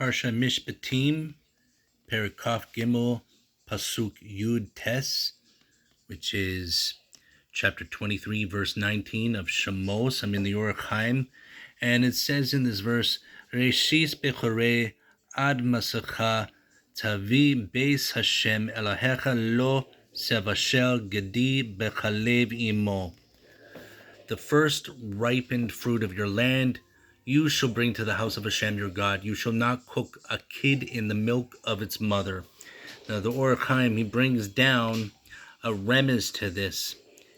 Parsha Mishpatim, Perikaf Gimel, Pasuk Yud Tes, which is chapter 23, verse 19 of Shemos. I'm in the Or Hachaim, and it says in this verse, Reshis Bechore Ad Masacha Tavi Beis Hashem Elahecha Lo Sevashel Gedi Bechalev Imo. The first ripened fruit of your land you shall bring to the house of Hashem your God. You shall not cook a kid in the milk of its mother. Now the Or Hachaim, he brings down a remez to this,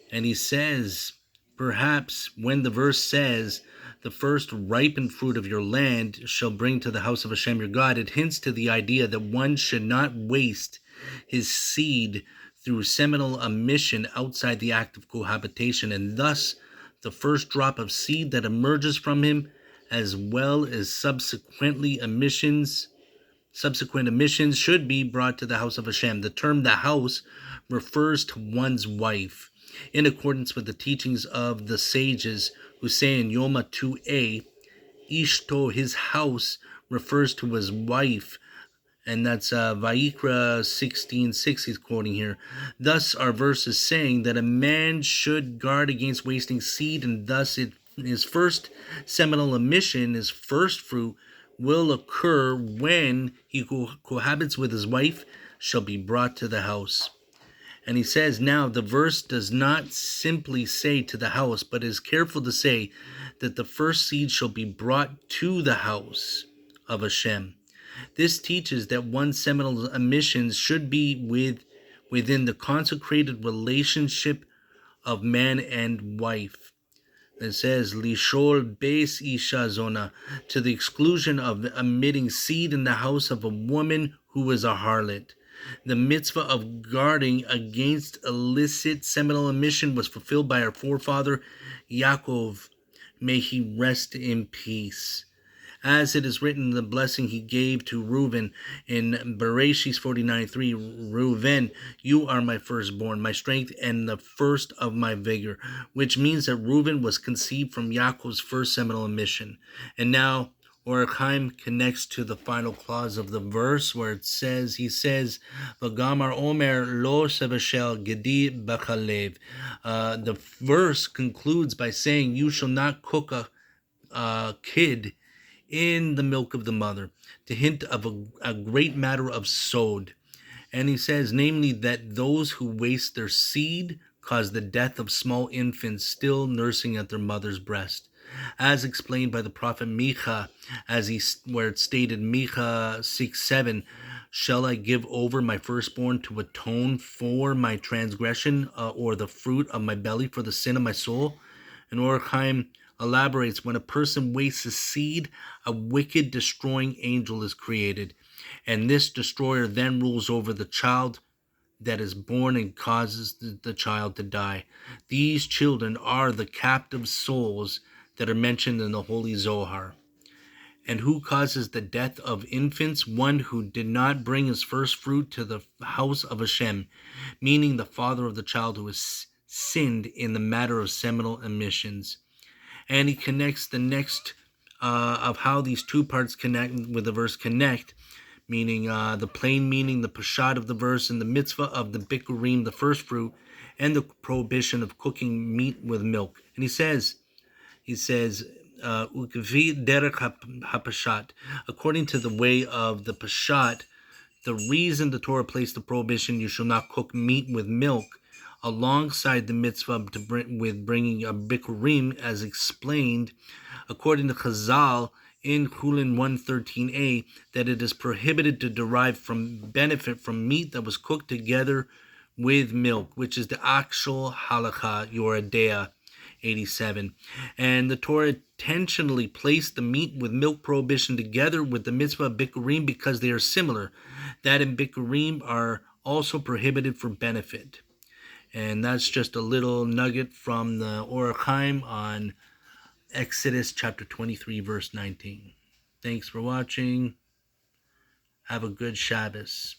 and he says, perhaps when the verse says, the first ripened fruit of your land shall bring to the house of Hashem your God, it hints to the idea that one should not waste his seed through seminal emission outside the act of cohabitation, and thus the first drop of seed that emerges from him, as well as subsequent emissions should be brought to the house of Hashem. The term the house refers to one's wife, in accordance with the teachings of the sages who say in Yoma 2a, Ishto, his house, refers to his wife, and that's Vayikra 16:6 he's quoting here. Thus our verse is saying that a man should guard against wasting seed, and thus his first seminal emission, his first fruit, will occur when he cohabits with his wife, shall be brought to the house. And he says now the verse does not simply say to the house, but is careful to say that the first seed shall be brought to the house of Hashem. This teaches that one's seminal emissions should be within the consecrated relationship of man and wife. It says, Lishol Beis Isha Zona, to the exclusion of emitting seed in the house of a woman who is a harlot. The mitzvah of guarding against illicit seminal emission was fulfilled by our forefather Yaakov. May he rest in peace. As it is written in the blessing he gave to Reuven in Bereshis 49:3, Reuven, you are my firstborn, my strength, and the first of my vigor, which means that Reuven was conceived from Yaakov's first seminal emission. And now Or Hachaim connects to the final clause of the verse where he says, V'gamar omer lo sevashel gedi b'chalev. The verse concludes by saying, you shall not cook a kid in the milk of the mother, to hint of a great matter of sod. And he says, namely, that those who waste their seed cause the death of small infants still nursing at their mother's breast. As explained by the prophet Micha, where it stated, Micha 6:7, shall I give over my firstborn to atone for my transgression, or the fruit of my belly for the sin of my soul? And Or Hachaim elaborates, when a person wastes a seed, a wicked destroying angel is created, and this destroyer then rules over the child that is born and causes the child to die. These children are the captive souls that are mentioned in the Holy Zohar. And who causes the death of infants? One who did not bring his first fruit to the house of Hashem, meaning the father of the child who has sinned in the matter of seminal emissions. And he connects the next of how these two parts connect with the verse connect, meaning the plain meaning, the pashat of the verse, and the mitzvah of the bikurim, the first fruit, and the prohibition of cooking meat with milk. And he says, Ukvi derech hapashat, according to the way of the pashat, the reason the Torah placed the prohibition, you shall not cook meat with milk, alongside the mitzvah with bringing a bikurim, as explained, according to Chazal in Chulin 113a, that it is prohibited to derive from benefit from meat that was cooked together with milk, which is the actual halakha, Yoredea 87. And the Torah intentionally placed the meat with milk prohibition together with the mitzvah of bikurim because they are similar, that in bikurim are also prohibited for benefit. And that's just a little nugget from the Or Hachaim on Exodus chapter 23, verse 19. Thanks for watching. Have a good Shabbos.